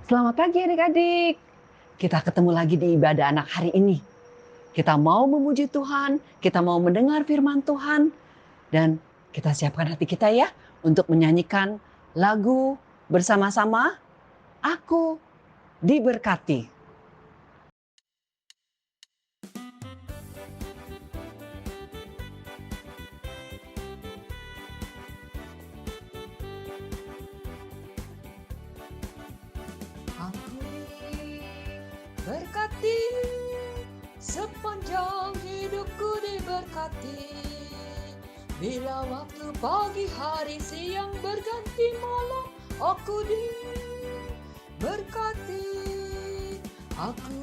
Selamat pagi adik-adik. Kita ketemu lagi di ibadah anak hari ini. Kita mau memuji Tuhan, kita mau mendengar firman Tuhan, dan kita siapkan hati kita ya untuk menyanyikan lagu bersama-sama, Aku Diberkati. Aku diberkati, sepanjang hidupku diberkati. Bila waktu pagi hari siang berganti malam, aku diberkati. Aku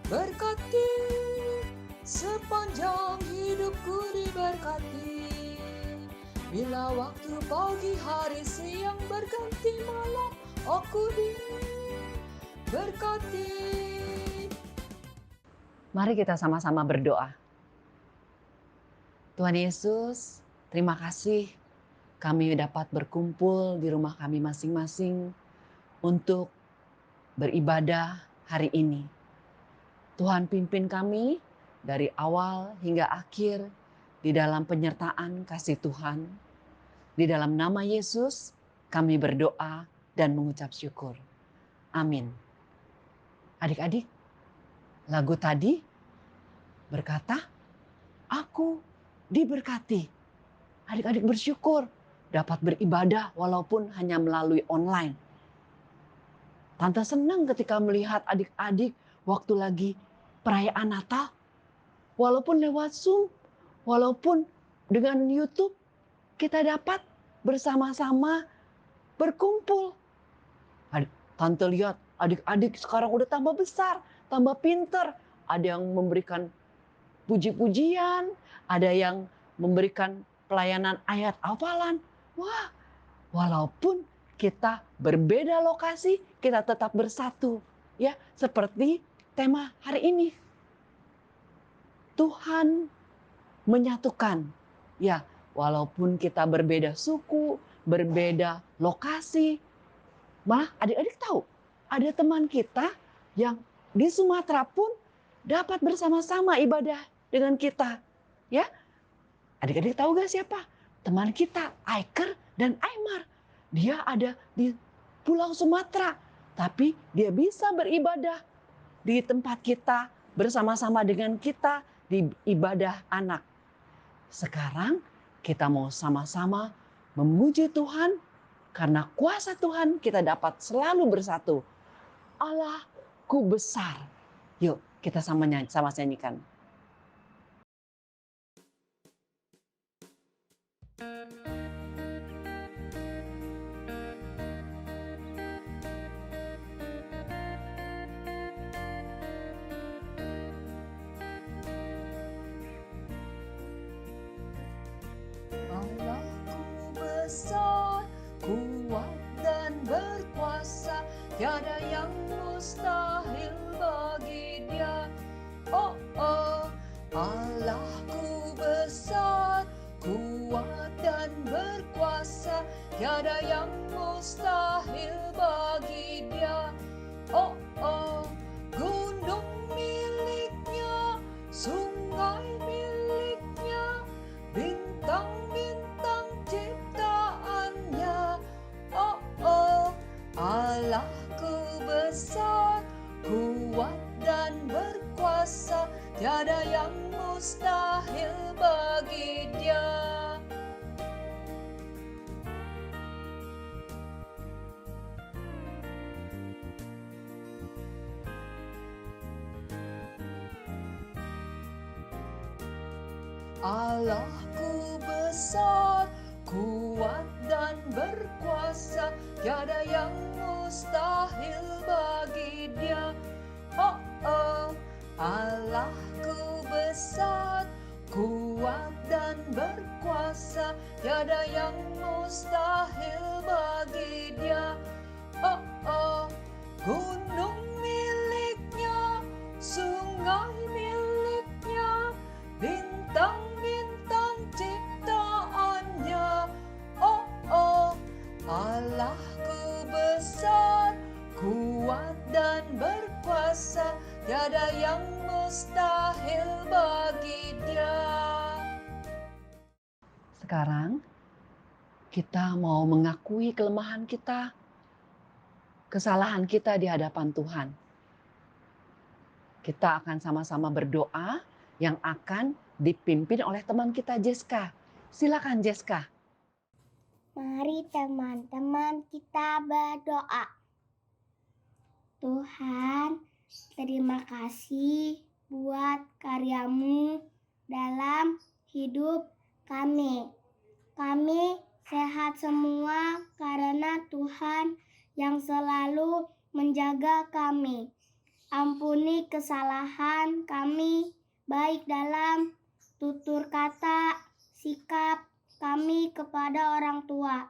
diberkati, sepanjang hidupku diberkati. Bila waktu pagi hari siang berganti malam, aku diberkati. Mari kita sama-sama berdoa. Tuhan Yesus, terima kasih kami dapat berkumpul di rumah kami masing-masing untuk beribadah hari ini. Tuhan pimpin kami dari awal hingga akhir di dalam penyertaan kasih Tuhan. Di dalam nama Yesus kami berdoa dan mengucap syukur. Amin. Adik-adik, lagu tadi berkata, aku diberkati. Adik-adik bersyukur dapat beribadah walaupun hanya melalui online. Tante senang ketika melihat adik-adik waktu lagi perayaan Natal, walaupun lewat Zoom, walaupun dengan YouTube, kita dapat bersama-sama berkumpul. Tante lihat adik-adik sekarang udah tambah besar, tambah pinter. Ada yang memberikan puji-pujian, ada yang memberikan pelayanan ayat hafalan. Wah, walaupun kita berbeda lokasi, kita tetap bersatu. Ya, seperti tema hari ini. Tuhan menyatukan. Ya, walaupun kita berbeda suku, berbeda lokasi. Malah adik-adik tahu, ada teman kita yang di Sumatera pun dapat bersama-sama ibadah dengan kita. Ya, adik-adik tahu gak siapa? Teman kita, Aiker dan Aymar. Dia ada di Pulau Sumatera, tapi dia bisa beribadah di tempat kita, bersama-sama dengan kita di ibadah anak. Sekarang kita mau sama-sama memuji Tuhan, karena kuasa Tuhan kita dapat selalu bersatu. Allahku besar. Yuk kita sama nyanyikan. Allahku besar, kuat dan berkuasa, tiada yang mustahil bagi Dia. Oh, oh, Allahku besar, kuat dan berkuasa, tiada yang mustahil bagi Dia. Oh, oh, gunung miliknya, sungai miliknya, bintang-bintang ciptaannya. Oh, oh, Allahku besar, kuat dan berkuasa, tiada yang mustahil bagi Dia. Allahku besar, kuat dan berkuasa, tiada yang mustahil bagi Dia. Oh, oh, Allahku besar, kuat dan berkuasa, tiada yang mustahil bagi Dia. Oh, oh, gunung miliknya, sungai miliknya, bintang-bintang ciptaannya. Oh, oh, Allahku besar, tiada yang mustahil bagi Dia. Sekarang kita mau mengakui kelemahan kita, kesalahan kita di hadapan Tuhan. Kita akan sama-sama berdoa yang akan dipimpin oleh teman kita Jessica. Silakan Jessica. Mari teman-teman kita berdoa. Tuhan, terima kasih buat karya-Mu dalam hidup kami. Kami sehat semua karena Tuhan yang selalu menjaga kami. Ampuni kesalahan kami, baik dalam tutur kata, sikap kami kepada orang tua,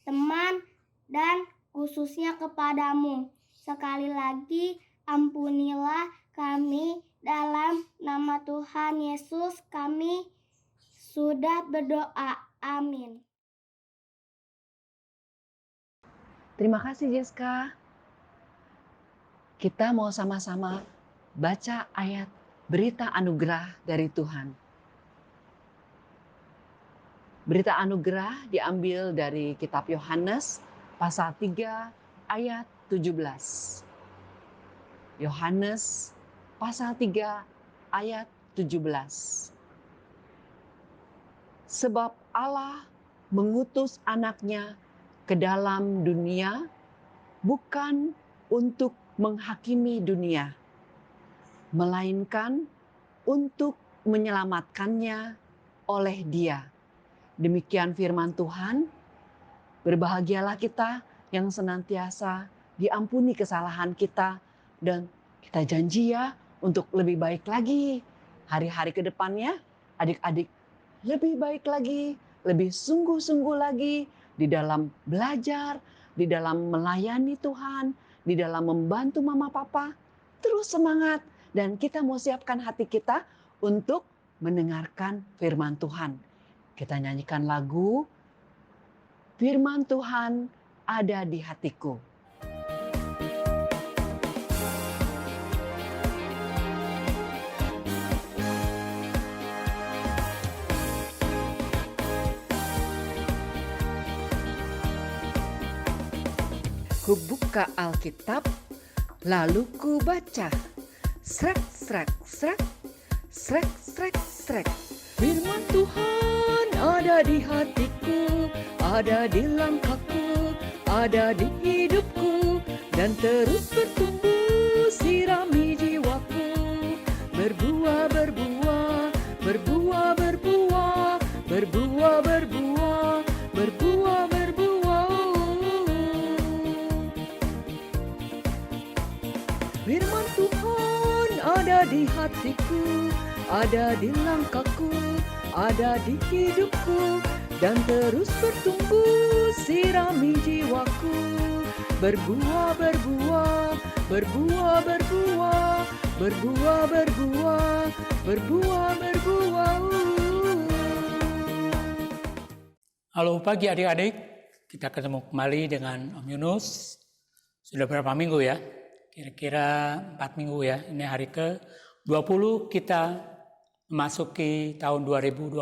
teman, dan khususnya kepadamu. Sekali lagi, ampunilah kami dalam nama Tuhan Yesus kami sudah berdoa. Amin. Terima kasih Jessica. Kita mau sama-sama baca ayat berita anugerah dari Tuhan. Berita anugerah diambil dari kitab Yohanes pasal 3 ayat 17. Yohanes pasal 3 ayat 17. Sebab Allah mengutus anaknya ke dalam dunia bukan untuk menghakimi dunia, melainkan untuk menyelamatkannya oleh Dia. Demikian firman Tuhan. Berbahagialah kita yang senantiasa diampuni kesalahan kita, dan kita janji ya untuk lebih baik lagi. Hari-hari ke depannya adik-adik lebih baik lagi, lebih sungguh-sungguh lagi di dalam belajar, di dalam melayani Tuhan, di dalam membantu mama papa. Terus semangat, dan kita mau siapkan hati kita untuk mendengarkan firman Tuhan. Kita nyanyikan lagu Firman Tuhan ada di hatiku. Ku buka Alkitab, lalu ku baca. Srek, srek, srek, srek, srek, srek. Firman Tuhan ada di hatiku, ada di langkahku, ada di hidupku, dan terus bertumbuh sirami jiwaku. Berbuah, berbuah, berbuah, berbuah, berbuah, berbuah, berbuah, berbuah. Firman Tuhan ada di hatiku, ada di langkahku, ada di hidupku, dan terus bertumbuh sirami jiwaku. Berbuah, berbuah, berbuah, berbuah, berbuah, berbuah, berbuah, berbuah. Halo pagi adik-adik, kita ketemu kembali dengan Om Yunus. Sudah berapa minggu ya? Kira-kira 4 minggu ya. Ini hari ke-20 kita memasuki tahun 2021.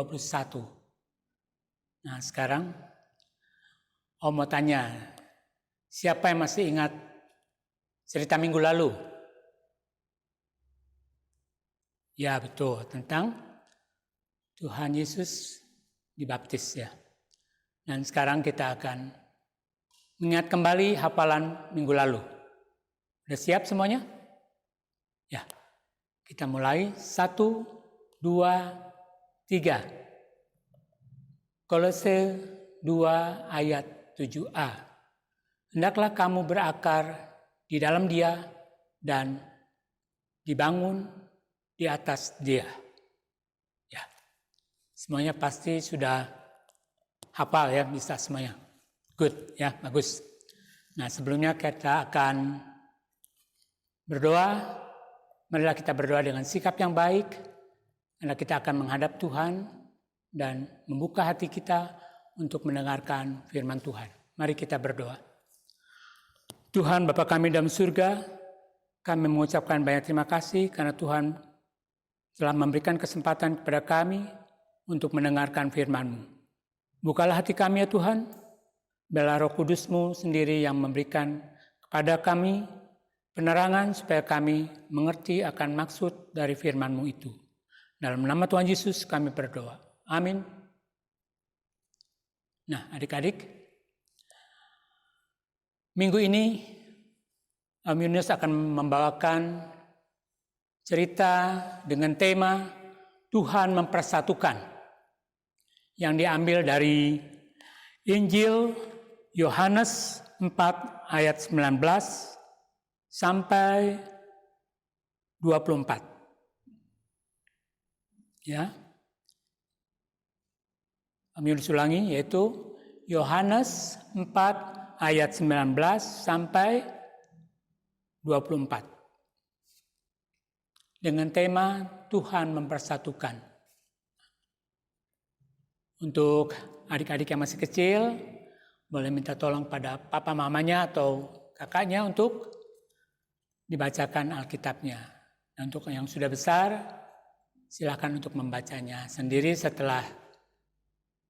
Nah sekarang Om mau tanya, siapa yang masih ingat cerita minggu lalu? Ya betul, tentang Tuhan Yesus dibaptis ya. Dan sekarang kita akan mengingat kembali hafalan minggu lalu. Sudah siap semuanya? Ya, kita mulai 1, 2, 3. Kolose 2 ayat 7a. Hendaklah kamu berakar di dalam Dia dan dibangun di atas Dia. Ya, semuanya pasti sudah hafal ya, bisa semuanya. Good, ya, bagus. Nah, sebelumnya kita akan berdoa. Marilah kita berdoa dengan sikap yang baik. Karena kita akan menghadap Tuhan dan membuka hati kita untuk mendengarkan firman Tuhan. Mari kita berdoa. Tuhan Bapa kami dalam surga, Kami mengucapkan banyak terima kasih karena Tuhan telah memberikan kesempatan kepada kami untuk mendengarkan firman-Mu. Bukalah hati kami ya Tuhan, biarlah Roh Kudus-Mu sendiri yang memberikan kepada kami penerangan supaya kami mengerti akan maksud dari firman-Mu itu. Dalam nama Tuhan Yesus kami berdoa. Amin. Nah, adik-adik, minggu ini Om Yunus akan membawakan cerita dengan tema Tuhan mempersatukan yang diambil dari Injil Yohanes 4 ayat 19 sampai 24. Ya. Om Yunus ulangi, yaitu Yohanes 4 ayat 19 sampai 24. Dengan tema Tuhan mempersatukan. Untuk adik-adik yang masih kecil, boleh minta tolong pada papa mamanya atau kakaknya untuk dibacakan Alkitabnya. Dan untuk yang sudah besar, silakan untuk membacanya sendiri setelah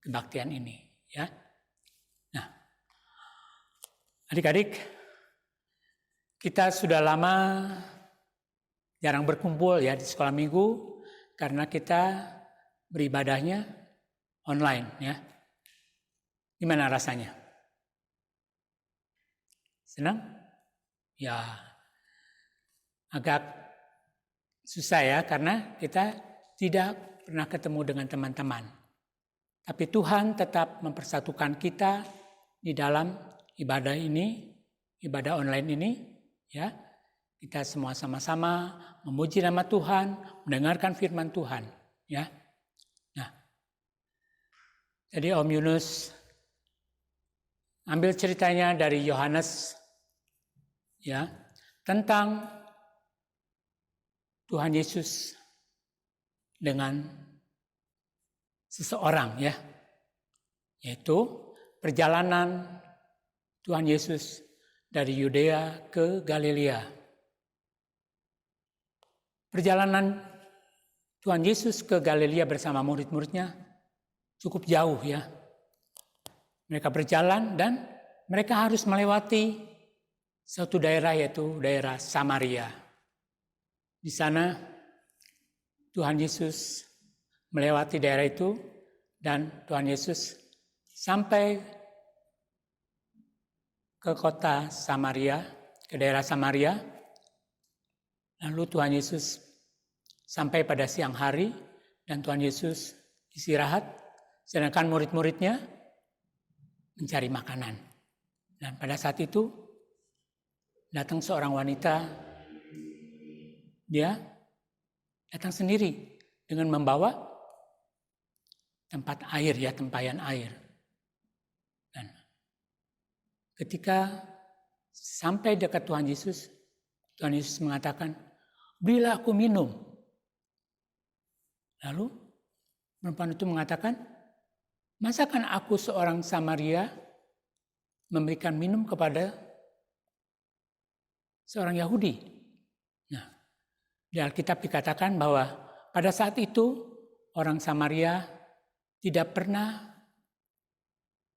kebaktian ini. Ya. Nah, adik-adik, kita sudah lama jarang berkumpul ya di sekolah minggu karena kita beribadahnya online ya. Gimana rasanya? Senang? Ya, agak susah ya karena kita tidak pernah ketemu dengan teman-teman. Tapi Tuhan tetap mempersatukan kita di dalam ibadah ini, ibadah online ini. Ya, kita semua sama-sama memuji nama Tuhan, mendengarkan firman Tuhan. Ya, nah, jadi Om Yunus ambil ceritanya dari Yohanes, ya, tentang Tuhan Yesus dengan seseorang, ya, yaitu perjalanan Tuhan Yesus dari Yudea ke Galilea. Perjalanan Tuhan Yesus ke Galilea bersama murid-muridnya cukup jauh ya. Mereka berjalan dan mereka harus melewati satu daerah yaitu daerah Samaria. Di sana Tuhan Yesus melewati daerah itu dan Tuhan Yesus sampai ke kota Samaria, ke daerah Samaria. Lalu Tuhan Yesus sampai pada siang hari dan Tuhan Yesus istirahat, sedangkan murid-muridnya mencari makanan. Dan pada saat itu datang seorang wanita, dia datang sendiri dengan membawa tempat air ya, tempayan air. Dan ketika sampai dekat Tuhan Yesus mengatakan, "Berilah aku minum." Lalu perempuan itu mengatakan, "Masakan aku seorang Samaria memberikan minum kepada seorang Yahudi?" Nah, di Alkitab dikatakan bahwa pada saat itu orang Samaria tidak pernah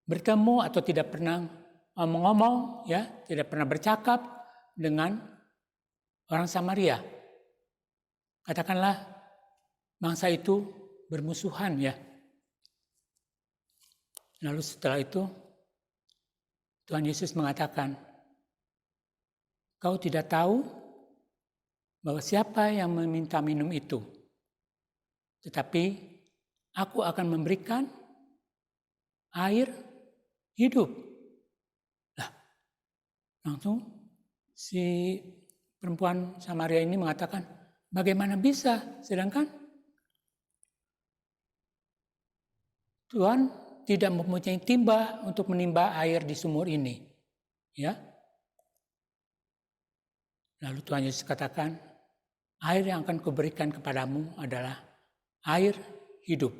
bertemu atau tidak pernah ngomong-ngomong, ya, tidak pernah bercakap dengan orang Samaria. Katakanlah bangsa itu bermusuhan ya. Lalu setelah itu Tuhan Yesus mengatakan, "Kau tidak tahu bahwa siapa yang meminta minum itu, tetapi aku akan memberikan air hidup." Lah, langsung si perempuan Samaria ini mengatakan, "Bagaimana bisa? Sedangkan Tuhan tidak mempunyai timba untuk menimba air di sumur ini." Ya. Lalu Tuhan Yesus katakan, "Air yang akan kuberikan kepadamu adalah air hidup.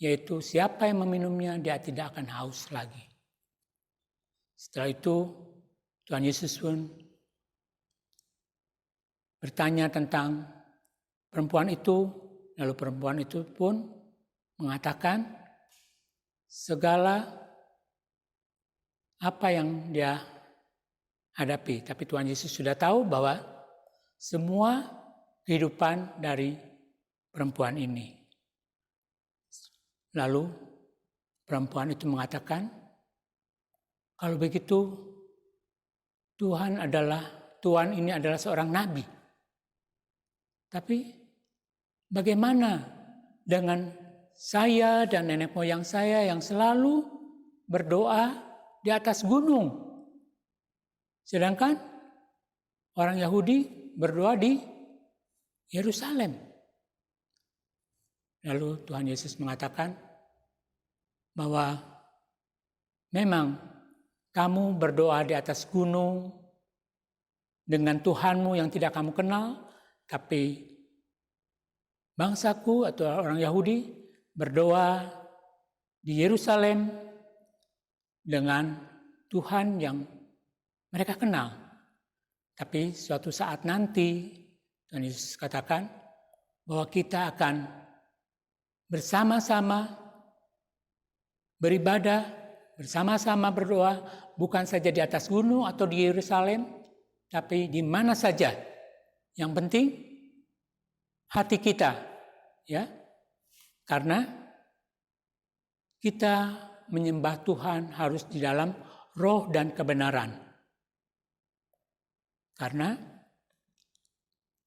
Yaitu siapa yang meminumnya, dia tidak akan haus lagi." Setelah itu Tuhan Yesus pun bertanya tentang perempuan itu, lalu perempuan itu pun mengatakan segala apa yang dia hadapi. Tapi Tuhan Yesus sudah tahu bahwa semua kehidupan dari perempuan ini. Lalu perempuan itu mengatakan, kalau begitu Tuhan ini adalah seorang nabi. Tapi bagaimana dengan saya dan nenek moyang saya yang selalu berdoa di atas gunung? Sedangkan orang Yahudi berdoa di Yerusalem. Lalu Tuhan Yesus mengatakan bahwa memang kamu berdoa di atas gunung dengan Tuhanmu yang tidak kamu kenal, tapi bangsaku atau orang Yahudi berdoa di Yerusalem dengan Tuhan yang mereka kenal. Tapi suatu saat nanti, Tuhan Yesus katakan bahwa kita akan bersama-sama beribadah, bersama-sama berdoa, bukan saja di atas gunung atau di Yerusalem, tapi di mana saja. Yang penting hati kita, ya. Karena kita menyembah Tuhan harus di dalam roh dan kebenaran. Karena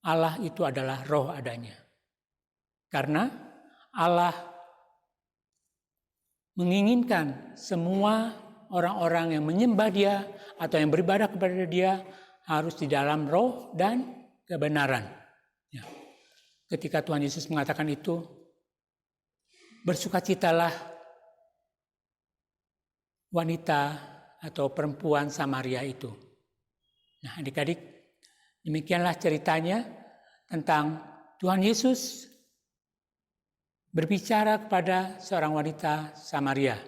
Allah itu adalah roh adanya. Karena Allah menginginkan semua orang-orang yang menyembah Dia atau yang beribadah kepada Dia harus di dalam roh dan kebenaran. Ya. Ketika Tuhan Yesus mengatakan itu, bersukacitalah wanita atau perempuan Samaria itu. Nah, adik-adik, demikianlah ceritanya tentang Tuhan Yesus berbicara kepada seorang wanita Samaria.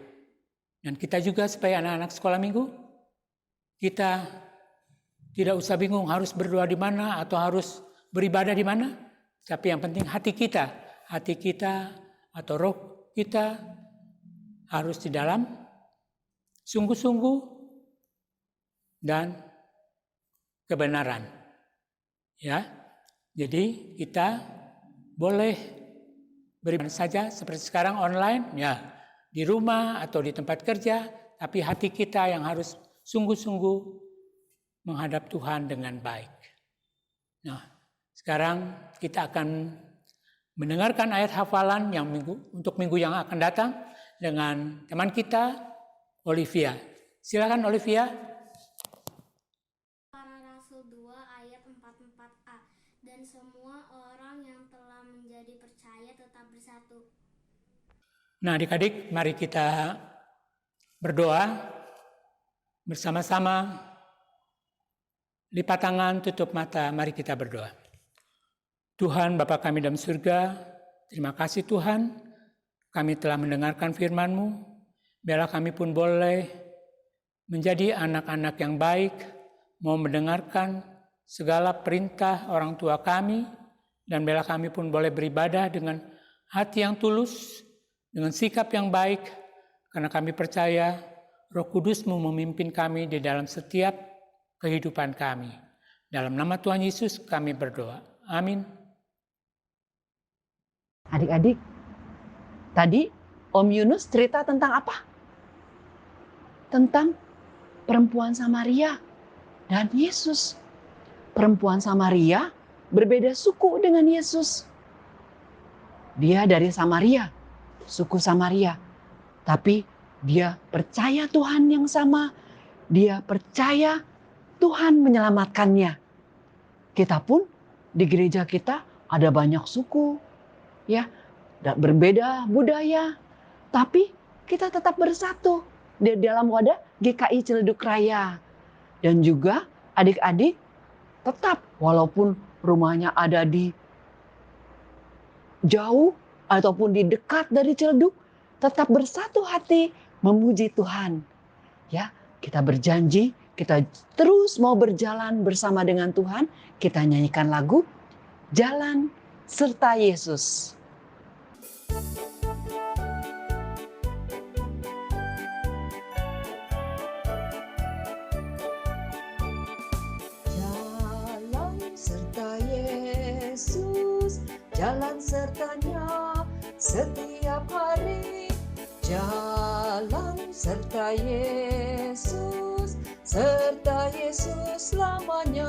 Dan kita juga sebagai anak-anak sekolah minggu, kita tidak usah bingung harus berdoa di mana atau harus beribadah di mana. Tapi yang penting hati kita atau roh kita harus di dalam sungguh-sungguh dan kebenaran. Ya, jadi kita boleh beribadah saja seperti sekarang online, ya di rumah atau di tempat kerja, tapi hati kita yang harus sungguh-sungguh menghadap Tuhan dengan baik. Nah, sekarang kita akan mendengarkan ayat hafalan untuk minggu yang akan datang dengan teman kita, Olivia. Silakan Olivia. Para Rasul 2 ayat 44a. Dan semua orang yang telah menjadi percaya tetap bersatu. Nah, adik-adik, mari kita berdoa bersama-sama. Lipat tangan, tutup mata, mari kita berdoa. Tuhan Bapa kami dalam surga, terima kasih Tuhan, kami telah mendengarkan firman-Mu. Biarlah kami pun boleh menjadi anak-anak yang baik, mau mendengarkan segala perintah orang tua kami, dan biarlah kami pun boleh beribadah dengan hati yang tulus, dengan sikap yang baik, karena kami percaya Roh Kudus-Mu memimpin kami di dalam setiap kehidupan kami. Dalam nama Tuhan Yesus kami berdoa. Amin. Adik-adik, tadi Om Yunus cerita tentang apa? Tentang perempuan Samaria dan Yesus. Perempuan Samaria berbeda suku dengan Yesus. Dia dari Samaria, suku Samaria. Tapi dia percaya Tuhan yang sama. Dia percaya Tuhan menyelamatkannya. Kita pun di gereja kita ada banyak suku, ya, berbeda budaya, tapi kita tetap bersatu di dalam wadah GKI Ciledug Raya. Dan juga adik-adik tetap walaupun rumahnya ada di jauh ataupun di dekat dari Ciledug, tetap bersatu hati memuji Tuhan. Ya, kita berjanji kita terus mau berjalan bersama dengan Tuhan, kita nyanyikan lagu Jalan Serta Yesus. Jalan serta Yesus, jalan sertanya setiap hari. Jalan serta Yesus selamanya.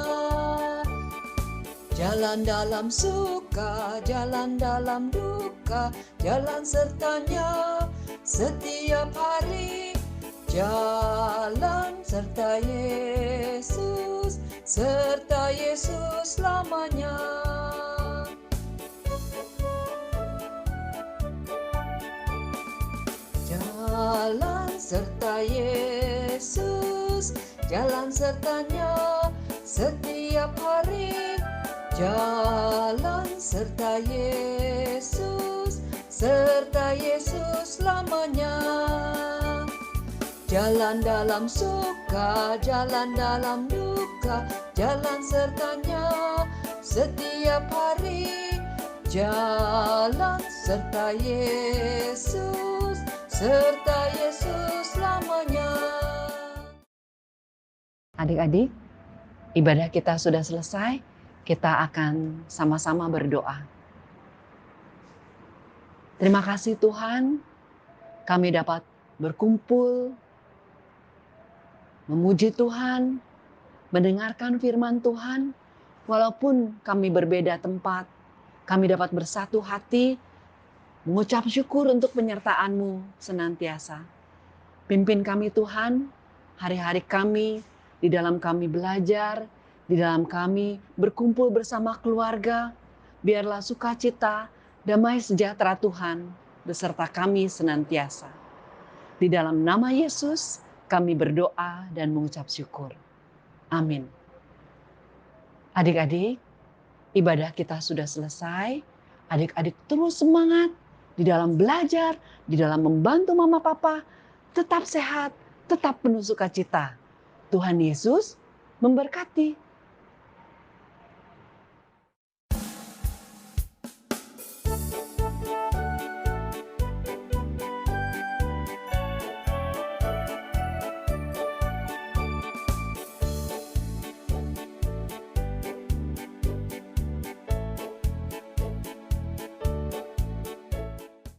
Jalan dalam suka, jalan dalam duka, jalan sertanya setiap hari. Jalan serta Yesus selamanya. Jalan serta Yesus, jalan sertanya setiap hari. Jalan serta Yesus selamanya. Jalan dalam suka, jalan dalam duka, jalan sertanya setiap hari. Jalan serta Yesus selamanya. Adik-adik, ibadah kita sudah selesai. Kita akan sama-sama berdoa. Terima kasih Tuhan, kami dapat berkumpul, memuji Tuhan, mendengarkan firman Tuhan. Walaupun kami berbeda tempat, kami dapat bersatu hati, mengucap syukur untuk penyertaan-Mu senantiasa. Pimpin kami Tuhan, hari-hari kami, di dalam kami belajar, di dalam kami berkumpul bersama keluarga. Biarlah sukacita, damai sejahtera Tuhan beserta kami senantiasa. Di dalam nama Yesus kami berdoa dan mengucap syukur. Amin. Adik-adik, ibadah kita sudah selesai. Adik-adik terus semangat di dalam belajar, di dalam membantu mama papa. Tetap sehat, tetap penuh sukacita. Tuhan Yesus memberkati.